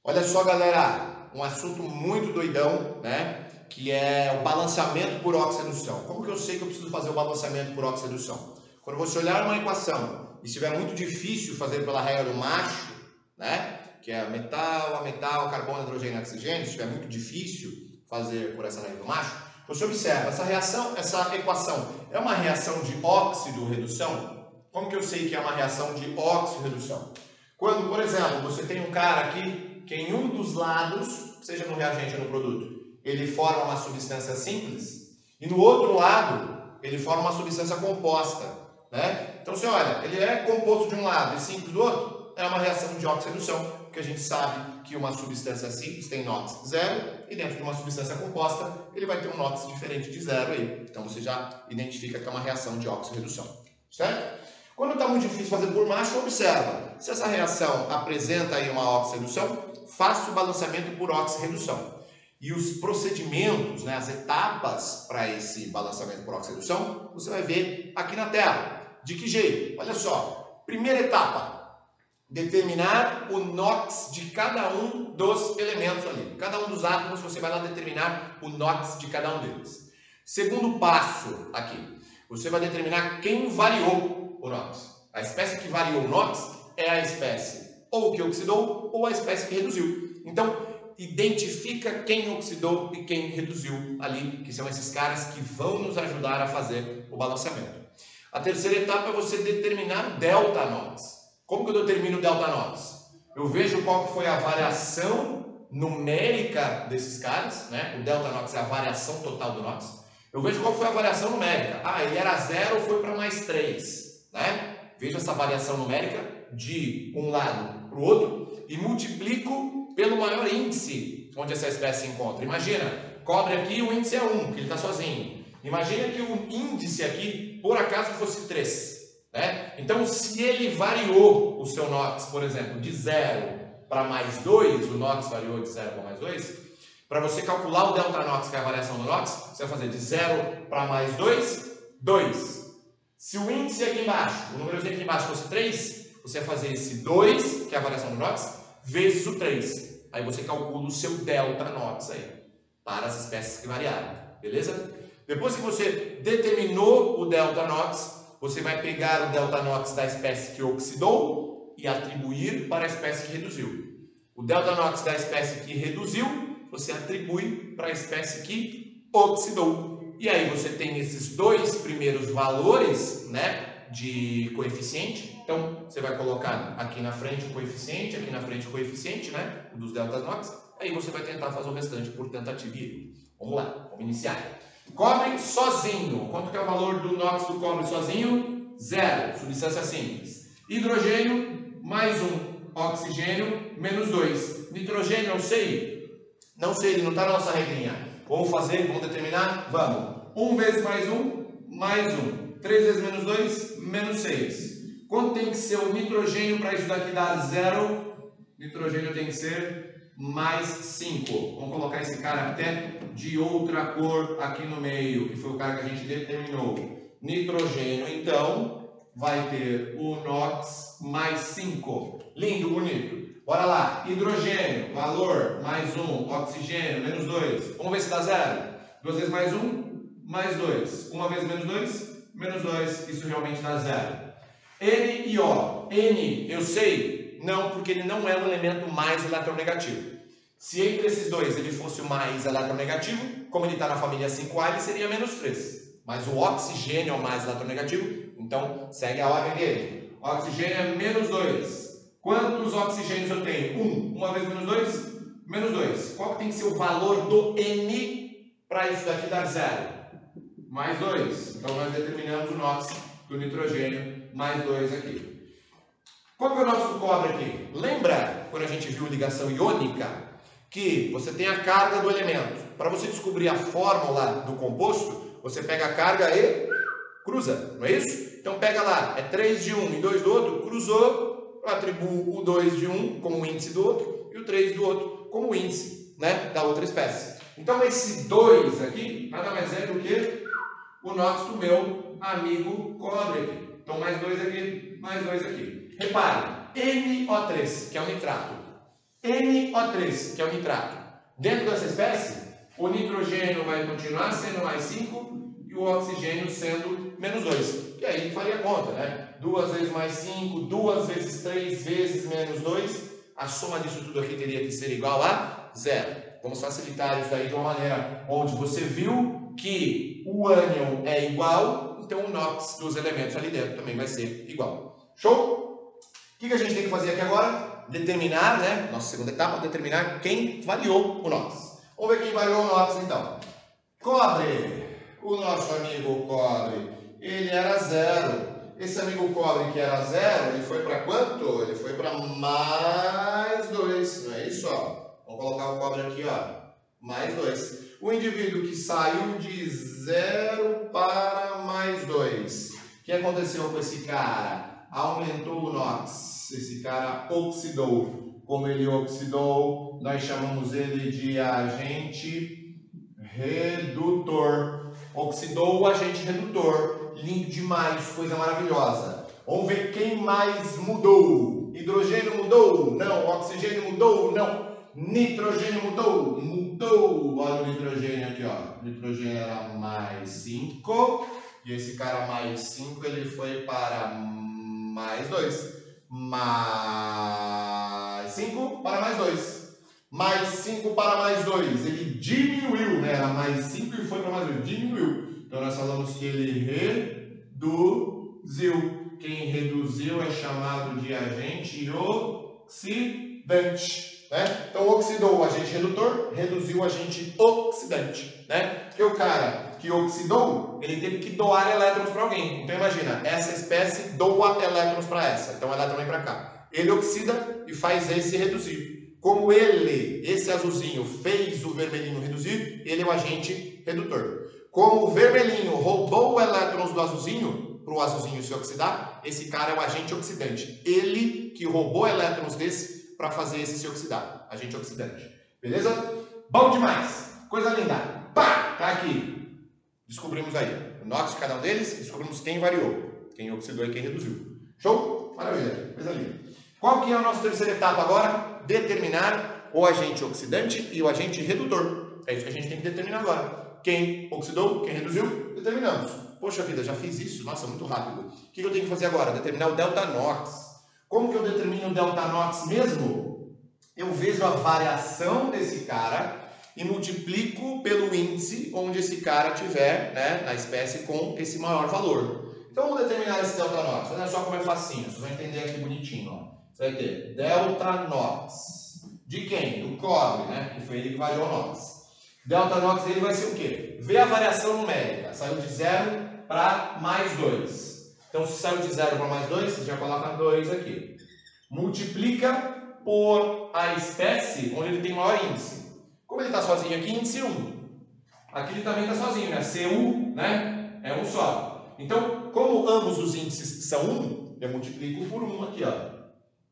Olha só, galera, um assunto muito doidão, né? Que é o balanceamento por oxi-redução. Como que eu sei que eu preciso fazer o balanceamento por oxi-redução? Quando você olhar uma equação e estiver muito difícil fazer pela regra do macho, né? Que é metal, a metal, carbono, hidrogênio, oxigênio, se estiver muito difícil fazer por essa regra do macho, você observa, essa equação é uma reação de óxido-redução? Como que eu sei que é uma reação de óxido-redução? Quando, por exemplo, você tem um cara aqui que em um dos lados, seja no reagente ou no produto, ele forma uma substância simples e no outro lado ele forma uma substância composta, né? Então você olha, ele é composto de um lado e simples do outro, é uma reação de óxido-redução, porque a gente sabe que uma substância simples tem NOx zero e dentro de uma substância composta ele vai ter um NOx diferente de zero aí. Então você já identifica que é uma reação de óxido-redução, certo? Quando está muito difícil fazer por macho, observa. Se essa reação apresenta aí uma oxi-redução, faça o balanceamento por oxi-redução. E os procedimentos, né, as etapas para esse balanceamento por oxi-redução, você vai ver aqui na tela. De que jeito? Olha só. Primeira etapa, determinar o NOx de cada um dos elementos ali. Cada um dos átomos, você vai lá determinar o NOx de cada um deles. Segundo passo aqui, você vai determinar quem variou o NOx. A espécie que variou o NOx é a espécie ou que oxidou ou a espécie que reduziu. Então, identifica quem oxidou e quem reduziu ali, que são esses caras que vão nos ajudar a fazer o balanceamento. A terceira etapa é você determinar o delta NOx. Como que eu determino o delta NOx? Eu vejo qual foi a variação numérica desses caras, né? O delta NOx é a variação total do NOx. Eu vejo qual foi a variação numérica. Ah, ele era 0, foi para mais 3. Né? Vejo essa variação numérica de um lado para o outro e multiplico pelo maior índice onde essa espécie se encontra. Imagina, cobre aqui o índice é 1, que ele está sozinho. Imagina que o índice aqui, por acaso, fosse 3. Né? Então, se ele variou o seu NOx, por exemplo, de 0 para mais 2, o NOx variou de 0 para mais 2, para você calcular o delta NOx, que é a variação do NOx, você vai fazer de 0 para mais 2, 2. Se o índice aqui embaixo, o númerozinho aqui embaixo fosse 3, você vai fazer esse 2, que é a variação do NOx, vezes o 3. Aí você calcula o seu delta NOx aí, para as espécies que variaram, beleza? Depois que você determinou o delta NOx, você vai pegar o delta NOx da espécie que oxidou e atribuir para a espécie que reduziu. O delta NOx da espécie que reduziu, você atribui para a espécie que oxidou. E aí você tem esses dois primeiros valores, né, de coeficiente. Então, você vai colocar aqui na frente o coeficiente, aqui na frente o coeficiente, né, o dos deltas NOx. Aí você vai tentar fazer o restante por tentativa e erro. Vamos lá, vamos iniciar. Cobre sozinho. Quanto que é o valor do NOx do cobre sozinho? 0, substância simples. Hidrogênio, mais 1. Oxigênio, menos 2. Nitrogênio, eu sei? Não sei, ele não está na nossa regrinha. Vamos fazer, vamos determinar? Vamos. 1 vezes mais 1, mais 1. 3 vezes menos 2, menos 6. Quanto tem que ser o nitrogênio para isso daqui dar 0? Nitrogênio tem que ser mais 5. Vamos colocar esse cara até de outra cor aqui no meio, que foi o cara que a gente determinou. Nitrogênio, então, vai ter o NOx mais 5. Lindo, bonito. Bora lá. Hidrogênio, valor, mais 1. Oxigênio, menos 2. Vamos ver se dá 0. 2 vezes mais 1, mais 2. 1 vezes menos 2, menos 2. Isso realmente dá 0. N e O. N, eu sei? Não, porque ele não é o elemento mais eletronegativo. Se entre esses dois ele fosse o mais eletronegativo, como ele está na família 5A, ele seria menos 3. Mas o oxigênio é o mais eletronegativo, então segue a ordem dele. Oxigênio é menos 2. Quantos oxigênios eu tenho? 1. 1 vezes menos 2? Menos 2. Qual que tem que ser o valor do N para isso daqui dar 0? Mais 2. Então nós determinamos o NOx do nitrogênio, mais 2 aqui. Qual que é o NOx do cobre aqui? Lembra quando a gente viu ligação iônica? Que você tem a carga do elemento. Para você descobrir a fórmula do composto, você pega a carga e cruza, não é isso? Então pega lá, é 3 de um e 2 do outro, cruzou, eu atribuo o 2 de um como o índice do outro e o 3 do outro como o índice, né, da outra espécie. Então esse 2 aqui nada mais é do que o NOx do meu amigo cobre aqui. Então mais 2 aqui, mais 2 aqui. Repare, NO3, que é o nitrato. NO3, que é o nitrato. Dentro dessa espécie, o nitrogênio vai continuar sendo mais 5 e o oxigênio sendo menos 2. E aí faria conta, né? 2 vezes mais 5, 2 vezes 3 vezes menos 2. A soma disso tudo aqui teria que ser igual a 0. Vamos facilitar isso aí de uma maneira onde você viu que o ânion é igual, então o NOx dos elementos ali dentro também vai ser igual. Show? O que a gente tem que fazer aqui agora? Determinar, né? Nossa segunda etapa, determinar quem variou o NOx. Vamos ver quem variou o NOx então. Cobre. O nosso amigo cobre, ele era 0. Esse amigo cobre que era 0, ele foi para quanto? Ele foi para mais 2, não é isso? Ó? Vamos colocar o cobre aqui, ó. Mais 2. O indivíduo que saiu de 0 para mais 2. O que aconteceu com esse cara? Aumentou o NOx. Esse cara oxidou. Como ele oxidou, nós chamamos ele de agente redutor. Oxidou o agente redutor. Lindo demais, coisa maravilhosa. Vamos ver quem mais mudou. Hidrogênio mudou? Não. Oxigênio mudou? Não. Nitrogênio mudou? Mudou. Olha o nitrogênio aqui, ó. O nitrogênio era mais 5. E esse cara mais 5, ele foi para mais 2. Mais 5 para mais 2. Mais 5 para mais 2. Ele diminuiu, né? Era mais 5 e foi para mais 2. Diminuiu. Então nós falamos que ele reduziu. Quem reduziu é chamado de agente oxidante. Né? Então oxidou o agente redutor, reduziu o agente oxidante. Né? Porque o cara que oxidou, ele teve que doar elétrons para alguém. Então imagina, essa espécie doa elétrons para essa. Então o elétron vem para cá. Ele oxida e faz esse reduzir. Como ele, esse azulzinho, fez o vermelhinho reduzir, ele é o agente redutor. Como o vermelhinho roubou elétrons do azulzinho, para o azulzinho se oxidar, esse cara é o agente oxidante. Ele que roubou elétrons desse para fazer esse se oxidar. Agente oxidante. Beleza? Bom demais! Coisa linda! Pá! Tá aqui. Descobrimos aí o NOx de cada um deles, descobrimos quem variou. Quem oxidou e quem reduziu. Show? Maravilha. Coisa linda. Qual que é a nossa terceira etapa agora? Determinar o agente oxidante e o agente redutor. É isso que a gente tem que determinar agora. Quem oxidou, quem reduziu, determinamos. Poxa vida, já fiz isso? Nossa, muito rápido. O que eu tenho que fazer agora? Determinar o delta NOx. Como que eu determino o delta NOx mesmo? Eu vejo a variação desse cara e multiplico pelo índice onde esse cara tiver, né, na espécie com esse maior valor. Então vamos determinar esse delta NOx. Olha só como é facinho, vocês vão entender aqui bonitinho. Ó. Você vai ter delta NOx. De quem? Do cobre, né? Que foi ele que variou o NOx. Delta NOx dele vai ser o quê? Vê a variação numérica. Saiu de 0 para mais 2. Então, se saiu de 0 para mais 2, você já coloca 2 aqui. Multiplica por a espécie onde ele tem maior índice. Como ele está sozinho aqui, índice 1. Aqui ele também está sozinho, né? CU, né? É um só. Então, como ambos os índices são 1, eu multiplico por 1 aqui, ó.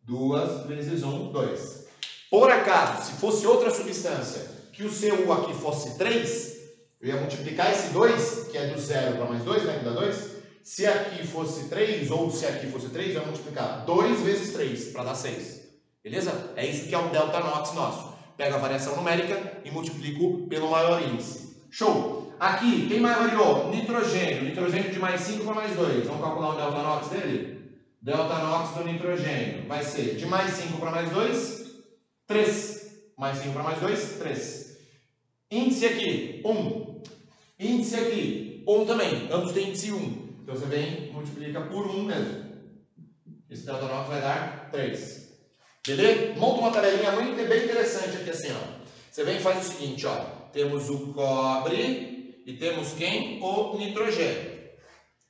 2 vezes 1, 2. Por acaso, se fosse outra substância que o CU aqui fosse 3, eu ia multiplicar esse 2, que é do 0 para mais 2, né, que dá 2. Se aqui fosse 3, ou se aqui fosse 3, eu ia multiplicar 2 vezes 3, para dar 6. Beleza? É isso que é o delta NOx nosso. Pego a variação numérica e multiplico pelo maior índice. Show! Aqui, quem mais variou? Nitrogênio. Nitrogênio de mais 5 para mais 2. Vamos calcular o delta NOx dele? Delta NOx do nitrogênio vai ser de mais 5 para mais 2, 3. Mais 5 para mais 2, 3. Índice aqui, 1. Índice aqui, 1 também. Ambos têm índice 1. Então você vem e multiplica por 1 mesmo. Esse delta NOx vai dar 3. Beleza? Monta uma tabelinha muito bem interessante aqui assim, ó. Você vem e faz o seguinte, ó. Temos o cobre e temos quem? O nitrogênio.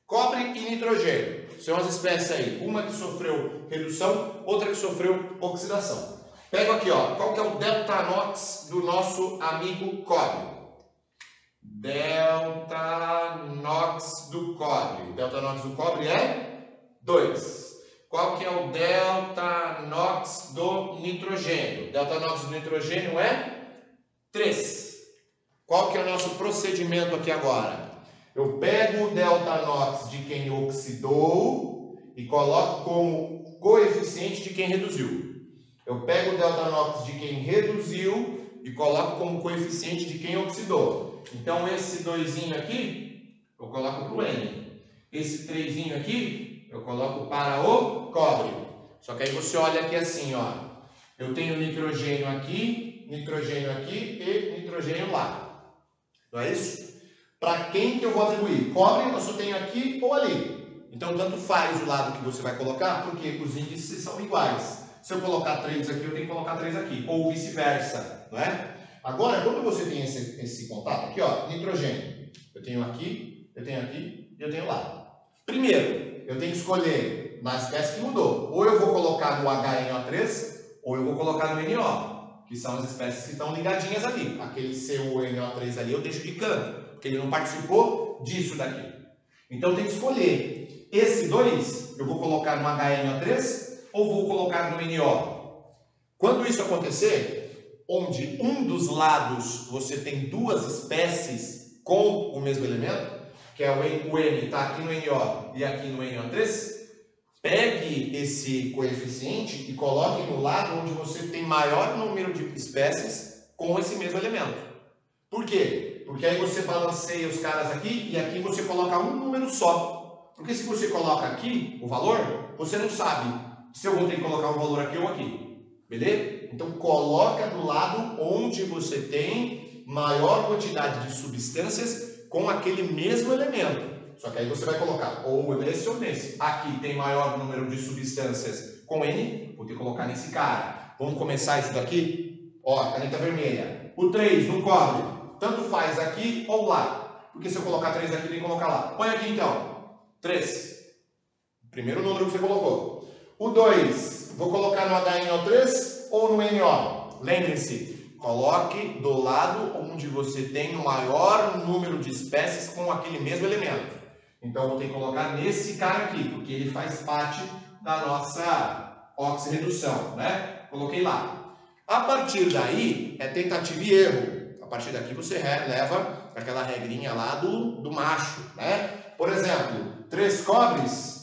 Cobre e nitrogênio. São as espécies aí. Uma que sofreu redução, outra que sofreu oxidação. Pego aqui, ó. Qual que é o delta NOx do nosso amigo cobre? Delta NOx do cobre. O delta NOx do cobre é 2. Qual que é o delta NOx do nitrogênio? O delta NOx do nitrogênio é 3. Qual que é o nosso procedimento aqui agora? Eu pego o delta NOx de quem oxidou e coloco como coeficiente de quem reduziu. Eu pego o delta NOx de quem reduziu e coloco como coeficiente de quem oxidou. Então, esse 2 aqui, eu coloco para o N. Esse 3 aqui, eu coloco para o cobre. Só que aí você olha aqui assim, ó. Eu tenho nitrogênio aqui e nitrogênio lá. Não é isso? Para quem que eu vou atribuir? Cobre eu só tenho aqui ou ali. Então, tanto faz o lado que você vai colocar, porque os índices são iguais. Se eu colocar 3 aqui, eu tenho que colocar 3 aqui. Ou vice-versa, não é? Agora, quando você tem esse contato aqui, ó, nitrogênio. Eu tenho aqui e eu tenho lá. Primeiro, eu tenho que escolher na espécie que mudou. Ou eu vou colocar no HNO3, ou eu vou colocar no NO, que são as espécies que estão ligadinhas ali. Aquele CuNO3 ali eu deixo de canto, porque ele não participou disso daqui. Então, eu tenho que escolher. Esse 2, eu vou colocar no HNO3 ou vou colocar no NO. Quando isso acontecer, onde um dos lados você tem duas espécies com o mesmo elemento, que é o N está aqui no NO e aqui no NO3, pegue esse coeficiente e coloque no lado onde você tem maior número de espécies com esse mesmo elemento. Por quê? Porque aí você balanceia os caras aqui e aqui você coloca um número só. Porque se você coloca aqui o valor, você não sabe se eu vou ter que colocar um valor aqui ou aqui. Beleza? Então coloca do lado onde você tem maior quantidade de substâncias com aquele mesmo elemento. Só que aí você vai colocar ou nesse ou nesse. Aqui tem maior número de substâncias com N, vou ter que colocar nesse cara. Vamos começar isso daqui? Ó, caneta vermelha. O 3 no cobre, tanto faz aqui ou lá. Porque se eu colocar 3 aqui, tem que colocar lá. Põe aqui então. 3. Primeiro número que você colocou. O 2, vou colocar no HNO3 ou no NO? Lembre-se, coloque do lado onde você tem o maior número de espécies com aquele mesmo elemento. Então, eu vou ter que colocar nesse cara aqui, porque ele faz parte da nossa oxirredução, né? Coloquei lá. A partir daí, é tentativa e erro. A partir daqui, você leva aquela regrinha lá do macho, né? Por exemplo, 3 cobres,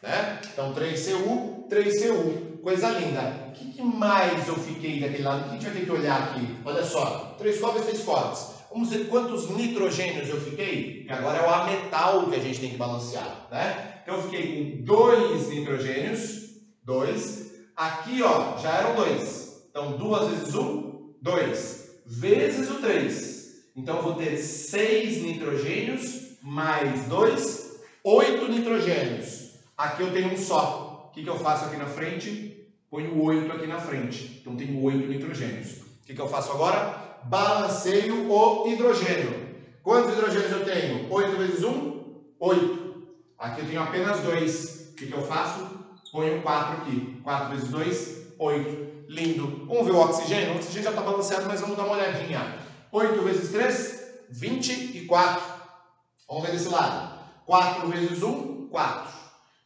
né? Então, 3Cu, 3Cu. Coisa linda. O que mais eu fiquei daquele lado? O que a gente vai ter que olhar aqui? Olha só, 3 cobres, 3 cobres. Vamos ver quantos nitrogênios eu fiquei, que agora é o ametal que a gente tem que balancear, né? Então, eu fiquei com 2 nitrogênios, 2. Aqui, ó, já eram 2. Então, 2 vezes 1, 2. Vezes o 3. Então, eu vou ter 6 nitrogênios mais 2, 8 nitrogênios. Aqui eu tenho um só. O que eu faço aqui na frente? Ponho 8 aqui na frente. Então, tenho 8 nitrogênios. O que eu faço agora? Balanceio o hidrogênio. Quantos hidrogênios eu tenho? 8 vezes 1? 8. Aqui eu tenho apenas 2. O que eu faço? Ponho 4 aqui. 4 vezes 2, 8. Lindo. Vamos ver o oxigênio? O oxigênio já está balanceado, mas vamos dar uma olhadinha. 8 vezes 3, 24. Vamos ver desse lado. 4 vezes 1, 4.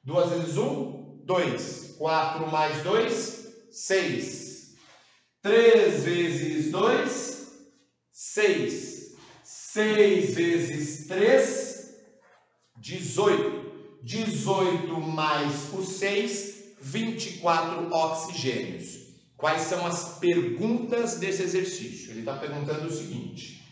2 vezes 1, 2. 4 mais 2, 6. 3 vezes 2, 6. 6 vezes 3, 18. 18 mais o 6, 24 oxigênios. Quais são as perguntas desse exercício? Ele está perguntando o seguinte: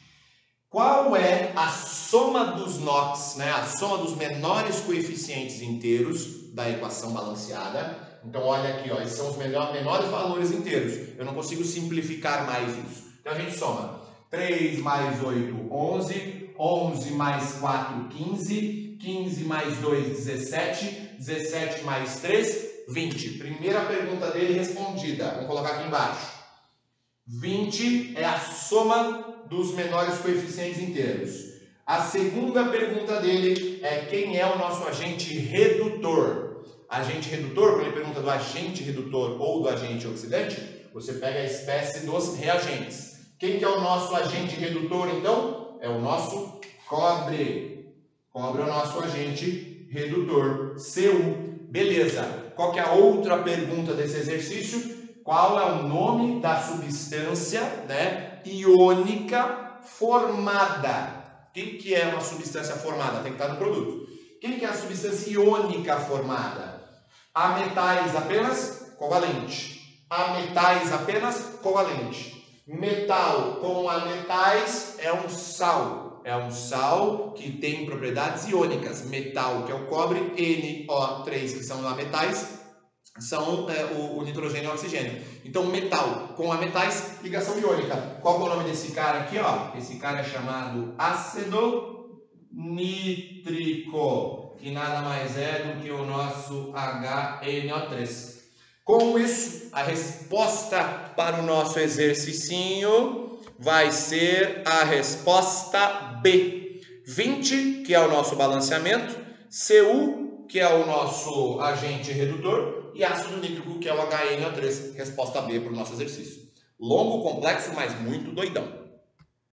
qual é a soma dos NOx, né? A soma dos menores coeficientes inteiros da equação balanceada? Então, olha aqui, ó, esses são os menores valores inteiros. Eu não consigo simplificar mais isso. Então, a gente soma 3 mais 8, 11. 11 mais 4, 15. 15 mais 2, 17. 17 mais 3, 20. Primeira pergunta dele respondida. Vamos colocar aqui embaixo. 20 é a soma dos menores coeficientes inteiros. A segunda pergunta dele é quem é o nosso agente redutor. Agente redutor, quando ele pergunta do agente redutor ou do agente oxidante, você pega a espécie dos reagentes. Quem que é o nosso agente redutor, então? É o nosso cobre. Cobre é o nosso agente redutor, Cu. Beleza. Qual que é a outra pergunta desse exercício? Qual é o nome da substância, né, iônica formada? O que é uma substância formada? Tem que estar no produto. Quem que é a substância iônica formada? A metais apenas covalente. A metais apenas covalente. Metal com ametais é um sal. É um sal que tem propriedades iônicas. Metal, que é o cobre, NO3, que são ametais, são o nitrogênio e o oxigênio. Então, metal com ametais, ligação iônica. Qual é o nome desse cara aqui? Ó? Esse cara é chamado ácido nítrico, que nada mais é do que o nosso HNO3. Com isso, a resposta para o nosso exercicinho vai ser a resposta B. 20, que é o nosso balanceamento, Cu, que é o nosso agente redutor, e ácido nítrico, que é o HNO3. Resposta B para o nosso exercício. Longo, complexo, mas muito doidão.